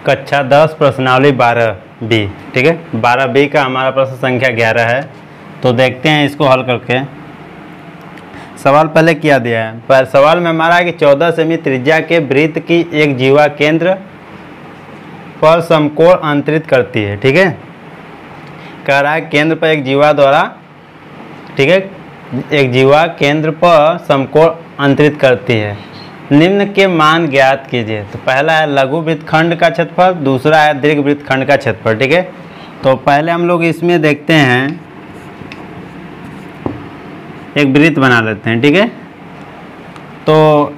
कक्षा 10 प्रश्नावली 12B। ठीक है, 12B का हमारा प्रश्न संख्या 11 है। तो देखते हैं इसको हल करके। सवाल पहले क्या दिया है। पर सवाल में हमारा है कि 14 सेमी त्रिज्या के वृत्त की एक जीवा केंद्र पर समकोण अंतरित करती है। ठीक है, कह रहा है केंद्र पर एक जीवा द्वारा, ठीक है, एक जीवा केंद्र पर समकोण अंतरित करती है। निम्न के मान ज्ञात कीजिए। तो पहला है लघु वृत्तखंड का क्षेत्रफल, दूसरा है दीर्घ वृत्तखंड का क्षेत्रफल। ठीक है, तो पहले हम लोग इसमें देखते हैं, एक वृत्त बना लेते हैं। ठीक है, तो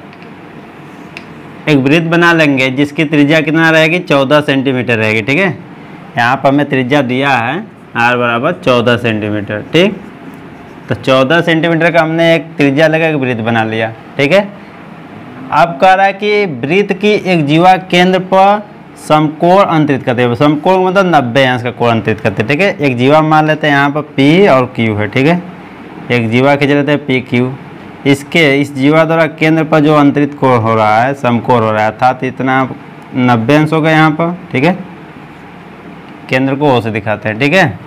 एक वृत्त बना लेंगे जिसकी त्रिज्या कितना रहेगी, 14 सेंटीमीटर रहेगी। ठीक है, यहाँ पर हमें त्रिज्या दिया है r बराबर 14 सेंटीमीटर। ठीक, तो 14 सेंटीमीटर का हमने एक त्रिज्या लगा एक वृत्त बना लिया। ठीक है, अब कह रहा है कि वृत्त की एक जीवा केंद्र पर समकोण अंतरित करते हैं। समकोण मतलब 90 अंश का कोण अंतरित करते हैं। ठीक है, एक जीवा मान लेते हैं यहाँ पर P और Q है। ठीक है, एक जीवा खींच लेते हैं PQ। इस जीवा द्वारा केंद्र पर जो अंतरित कोण हो रहा है, समकोण हो रहा है, अर्थात इतना 90 अंश हो गया यहाँ पर। ठीक है, केंद्र को O से दिखाते हैं। ठीक है,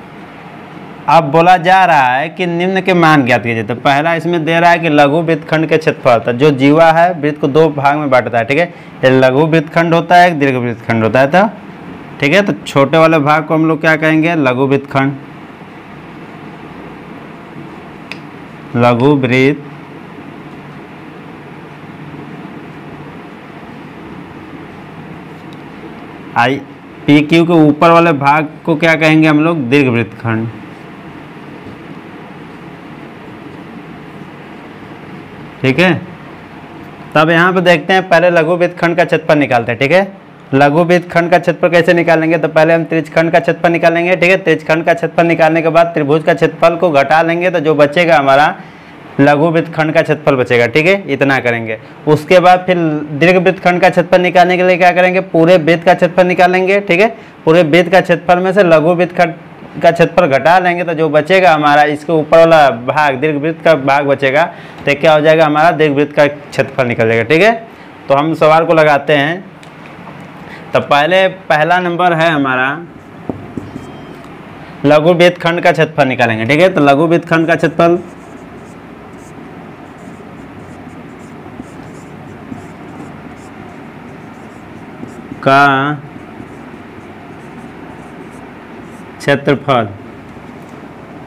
अब बोला जा रहा है कि निम्न के मान ज्ञात कीजिए। तो पहला इसमें दे रहा है कि लघु वृत्तखंड के क्षेत्रफल, तो जो जीवा है वृत्त को दो भाग में बांटता है। ठीक है, एक लघु वृत्तखंड होता है, एक दीर्घ वृत्तखंड होता है। तो ठीक है, तो छोटे वाले भाग को हम लोग क्या कहेंगे, लघु वृत्तखंड। लघु वृत्त PQ के ऊपर वाले भाग को क्या कहेंगे हम लोग, दीर्घ वृत्तखंड। ठीक है, तब यहाँ पे देखते हैं, पहले लघु वृत्तखंड का क्षेत्रफल निकालते हैं। ठीक है, लघु वृत्तखंड का क्षेत्रफल कैसे निकालेंगे, तो पहले हम त्रिज्यखंड का क्षेत्रफल निकालेंगे। ठीक है, त्रिज्यखंड का क्षेत्रफल निकालने के बाद त्रिभुज का क्षेत्रफल को घटा लेंगे, तो जो बचेगा हमारा लघु वृत्तखंड का क्षेत्रफल बचेगा। ठीक है, इतना करेंगे। उसके बाद फिर दीर्घ वृत्तखंड का क्षेत्रफल निकालने के लिए क्या करेंगे, पूरे वृत्त का क्षेत्रफल निकालेंगे। ठीक है, पूरे वृत्त का क्षेत्रफल में से लघु वृत्तखंड का क्षेत्रफल घटा लेंगे, तो जो बचेगा हमारा इसके ऊपर वाला भाग, दीर्घ वृत्त का भाग बचेगा, तो क्या हो जाएगा, हमारा दीर्घ वृत्त का क्षेत्रफल निकल जाएगा। ठीक है, तो हम सवाल को लगाते हैं। तो पहला नंबर है हमारा लघु वृत्तखंड का क्षेत्रफल निकालेंगे। ठीक है, तो लघु वृत्तखंड का क्षेत्रफल का क्षेत्रफल,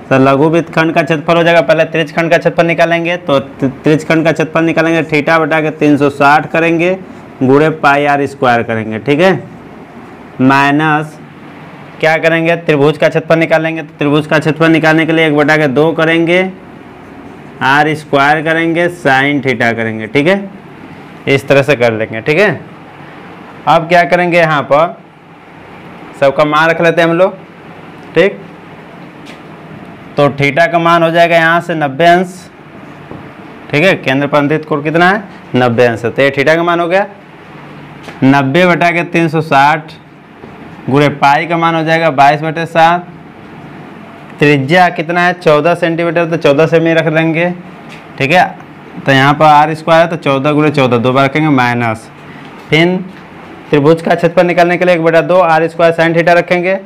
तो लघु वृत्तखंड का क्षेत्रफल हो जाएगा, पहले त्रिज्यखंड का क्षेत्रफल निकालेंगे। तो त्रिज्यखंड का क्षेत्रफल निकालेंगे, थीटा बटा के 360 करेंगे, गुणे पाई r स्क्वायर करेंगे। ठीक है, माइनस क्या करेंगे, त्रिभुज का क्षेत्रफल निकालेंगे। तो त्रिभुज का क्षेत्रफल निकालने के लिए 1/2 करेंगे, r स्क्वायर करेंगे, साइन थीटा करेंगे। ठीक है, इस तरह से कर लेंगे। ठीक है, अब क्या करेंगे, यहाँ पर सबका मान रख लेते हैं हम लोग। ठीक, तो थीटा का मान हो जाएगा यहाँ से 90 अंश। ठीक है, केंद्र पर अंतरित कोण कितना है, 90 अंश। तो ये थीटा का मान हो गया 90 बटा के 360 गुणे पाई का मान हो जाएगा 22/7। त्रिज्या कितना है, 14 सेंटीमीटर, तो 14 से में रख देंगे। ठीक है, तो यहाँ पर r स्क्वायर है, तो 14 गुणे 14 दो बार रखेंगे, माइनस फिर त्रिभुज का क्षेत्रफल निकालने के लिए 1/2 r स्क्वायर साइन थीटा रखेंगे,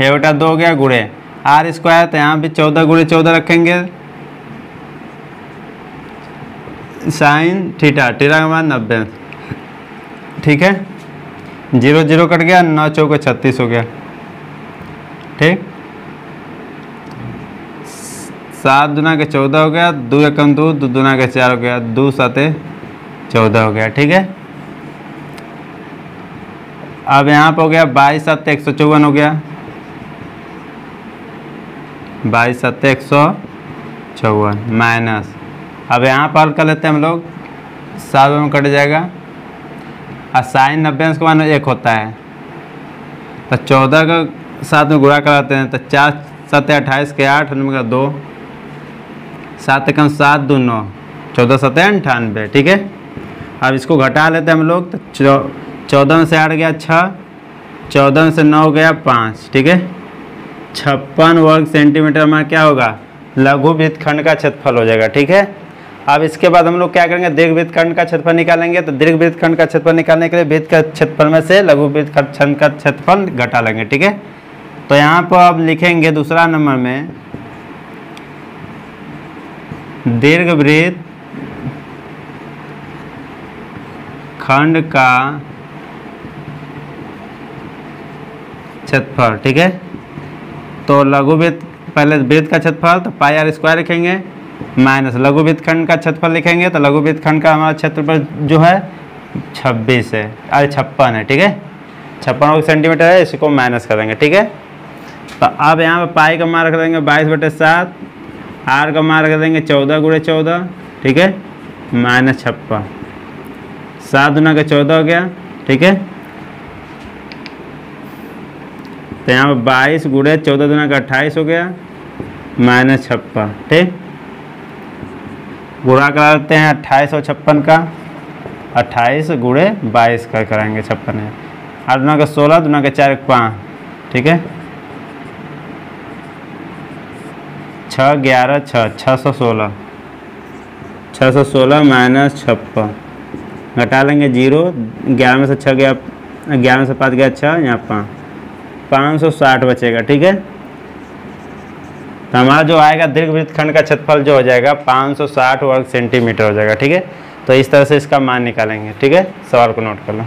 1/2 हो गया, गुणे r स्क्वायर, तो यहाँ भी 14 गुणे 14 रखेंगे, साइन थीटा, थीटा का मान 90। ठीक है, 0 0 कट गया, 9 चौके 36 हो गया। ठीक, 7 दूना के 14 हो गया, 2 एकम 2, 2 दूना के 4 हो गया, 2 7 14 हो गया। ठीक है, अब यहाँ पर हो गया 22 7 154 हो गया, 22 7 154 माइनस, अब यहाँ पर हल कर लेते हैं हम लोग, 7 में कट जाएगा, और साइन 90 अंश का मान 1 होता है, तो 14 का 7 में गुणा कराते हैं, तो 4 7 28 के 8 का 2, 7 एकम 7 2 9, 14 7 98। ठीक है, अब इसको घटा लेते हैं हम लोग, तो 14 में से 8 गया 6, 14 में से 9 गया 5। ठीक है, 56 वर्ग सेंटीमीटर में क्या होगा, लघु वृत्तखंड का क्षेत्रफल हो जाएगा। ठीक है, अब इसके बाद हम लोग क्या करेंगे, दीर्घवृत्त खंड का क्षेत्रफल निकालेंगे। तो दीर्घवृत्त खंड का क्षेत्रफल निकालने के लिए वृत्त का क्षेत्रफल में से लघुवृत्त खंड का क्षेत्रफल घटा लेंगे, ठीक है। तो यहाँ पर अब लिखेंगे दूसरा नंबर में दीर्घवृत्त खंड का क्षेत्रफल, ठीक है। तो लघुवृत्त, पहले वृत्त का क्षेत्रफल तो पाई आर स्क्वायर लिखेंगे, माइनस लघुवृत्त खंड का क्षेत्रफल लिखेंगे। तो लघुवृत्त खंड का हमारा क्षेत्रफल जो है 26 है, अरे 56 है, ठीक है। 56 सेंटीमीटर है, इसको माइनस करेंगे, ठीक है। तो अब यहाँ पर पाई का मान रख देंगे 22/7, आर का मान रख देंगे 14 × 14, ठीक है, माइनस 56, 7 दूना का 14 हो गया, ठीक है। तो यहाँ पर 22 × 14 दूना का 28 हो गया, माइनस 56, ठीक। गुणा करा देते हैं 28 और 56 का, 28 × 22 का कराएंगे 56 है, 8 दूना का 16, दूना का 4 5, ठीक है। 6 11 6 616, 616 माइनस 56, घटा लेंगे 0, 11 में से 6 गया, 11 में से 5 गया 6, यहाँ 5, 560 बचेगा, ठीक है। तो हमारा जो आएगा दीर्घवृत्त खंड का क्षेत्रफल जो हो जाएगा 560 वर्ग सेंटीमीटर हो जाएगा, ठीक है। तो इस तरह से इसका मान निकालेंगे, ठीक है। सवाल को नोट कर लो।